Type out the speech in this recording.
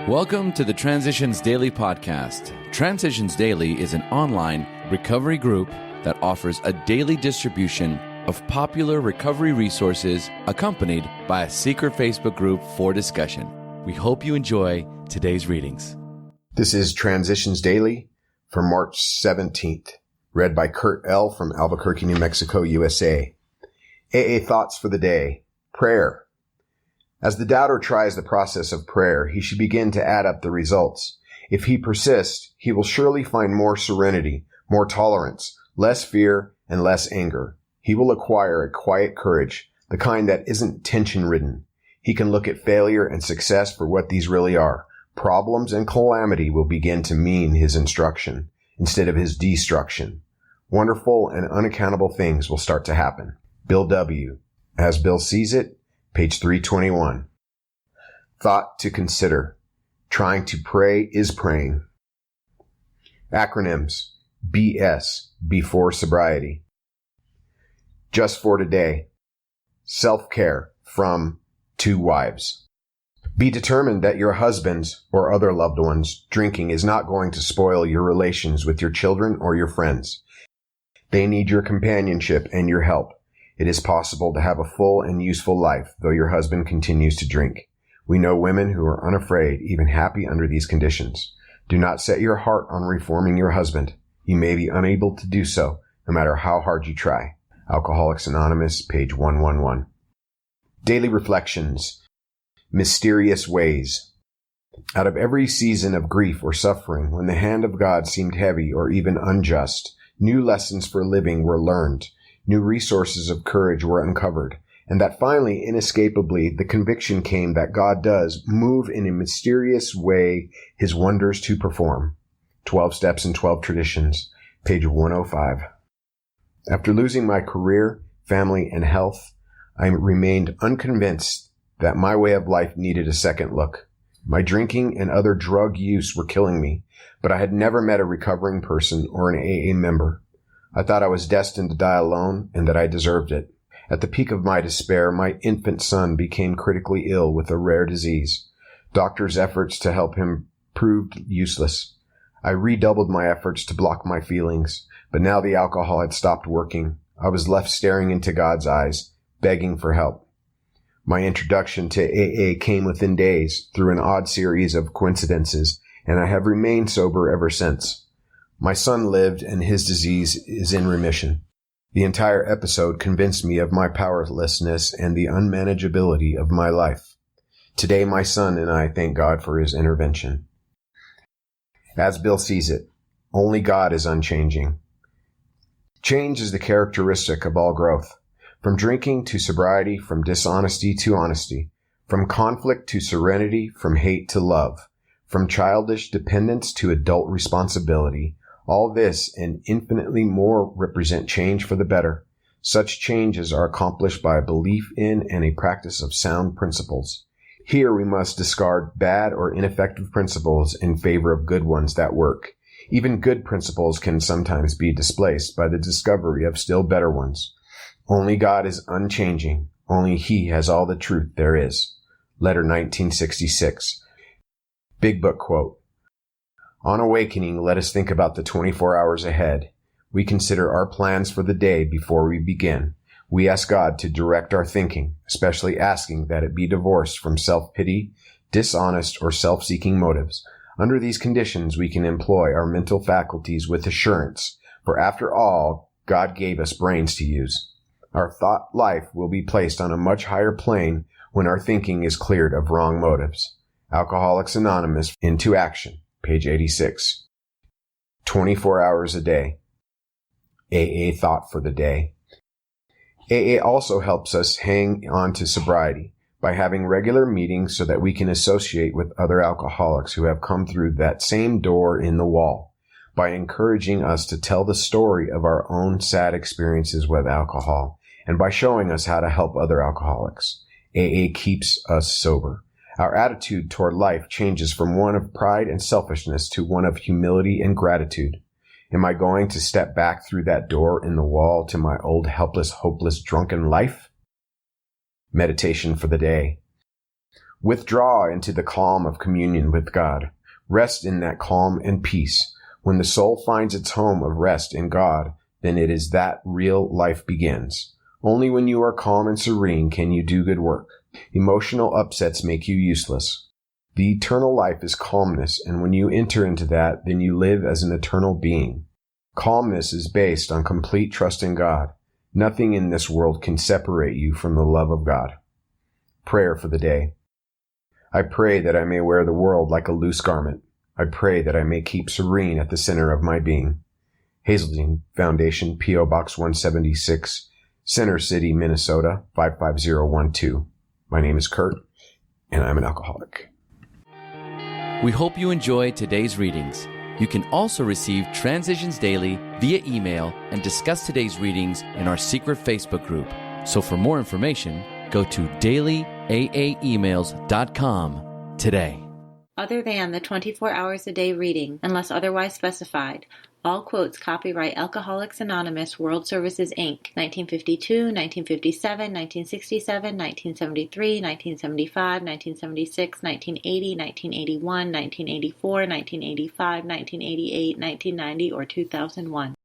Welcome to the Transitions Daily podcast. Transitions Daily is an online recovery group that offers a daily distribution of popular recovery resources accompanied by a secret Facebook group for discussion. We hope you enjoy today's readings. This is Transitions Daily for March 17th, read by Kurt L. from Albuquerque, New Mexico, USA. AA thoughts for the day. Prayer. As the doubter tries the process of prayer, he should begin to add up the results. If he persists, he will surely find more serenity, more tolerance, less fear, and less anger. He will acquire a quiet courage, the kind that isn't tension-ridden. He can look at failure and success for what these really are. Problems and calamity will begin to mean his instruction instead of his destruction. Wonderful and unaccountable things will start to happen. Bill W. As Bill Sees It, page 321. Thought to consider. Trying to pray is praying. Acronyms. BS. Before sobriety. Just for today. Self-care from 2 wives. Be determined that your husband's or other loved one's drinking is not going to spoil your relations with your children or your friends. They need your companionship and your help. It is possible to have a full and useful life, though your husband continues to drink. We know women who are unafraid, even happy under these conditions. Do not set your heart on reforming your husband. You may be unable to do so, no matter how hard you try. Alcoholics Anonymous, page 111. Daily Reflections. Mysterious Ways. Out of every season of grief or suffering, when the hand of God seemed heavy or even unjust, new lessons for living were learned. New resources of courage were uncovered, and that finally, inescapably, the conviction came that God does move in a mysterious way his wonders to perform. 12 Steps and 12 Traditions, page 105. After losing my career, family, and health, I remained unconvinced that my way of life needed a second look. My drinking and other drug use were killing me, but I had never met a recovering person or an AA member. I thought I was destined to die alone and that I deserved it. At the peak of my despair, my infant son became critically ill with a rare disease. Doctors' efforts to help him proved useless. I redoubled my efforts to block my feelings, but now the alcohol had stopped working. I was left staring into God's eyes, begging for help. My introduction to AA came within days through an odd series of coincidences, and I have remained sober ever since. My son lived, and his disease is in remission. The entire episode convinced me of my powerlessness and the unmanageability of my life. Today, my son and I thank God for his intervention. As Bill Sees It, only God is unchanging. Change is the characteristic of all growth. From drinking to sobriety, from dishonesty to honesty, from conflict to serenity, from hate to love, from childish dependence to adult responsibility. All this and infinitely more represent change for the better. Such changes are accomplished by a belief in and a practice of sound principles. Here we must discard bad or ineffective principles in favor of good ones that work. Even good principles can sometimes be displaced by the discovery of still better ones. Only God is unchanging. Only He has all the truth there is. Letter 1966. Big Book quote. On awakening, let us think about the 24 hours ahead. We consider our plans for the day before we begin. We ask God to direct our thinking, especially asking that it be divorced from self-pity, dishonest, or self-seeking motives. Under these conditions, we can employ our mental faculties with assurance, for after all, God gave us brains to use. Our thought life will be placed on a much higher plane when our thinking is cleared of wrong motives. Alcoholics Anonymous, Into Action. Page 86. 24 hours a day. AA thought for the day. AA also helps us hang on to sobriety by having regular meetings so that we can associate with other alcoholics who have come through that same door in the wall, by encouraging us to tell the story of our own sad experiences with alcohol, and by showing us how to help other alcoholics. AA keeps us sober. Our attitude toward life changes from one of pride and selfishness to one of humility and gratitude. Am I going to step back through that door in the wall to my old helpless, hopeless, drunken life? Meditation for the day. Withdraw into the calm of communion with God. Rest in that calm and peace. When the soul finds its home of rest in God, then it is that real life begins. Only when you are calm and serene can you do good work. Emotional upsets make you useless. The eternal life is calmness, and when you enter into that, then you live as an eternal being. Calmness is based on complete trust in God. Nothing in this world can separate you from the love of God. Prayer for the day. I pray that I may wear the world like a loose garment. I pray that I may keep serene at the center of my being. Hazeltine Foundation, P.O. Box 176, Center City, Minnesota, 55012. My name is Kurt, and I'm an alcoholic. We hope you enjoyed today's readings. You can also receive Transitions Daily via email and discuss today's readings in our secret Facebook group. So for more information, go to dailyaaemails.com today. Other than the 24 hours a day reading, unless otherwise specified, all quotes copyright Alcoholics Anonymous World Services, Inc., 1952, 1957, 1967, 1973, 1975, 1976, 1980, 1981, 1984, 1985, 1988, 1990, or 2001.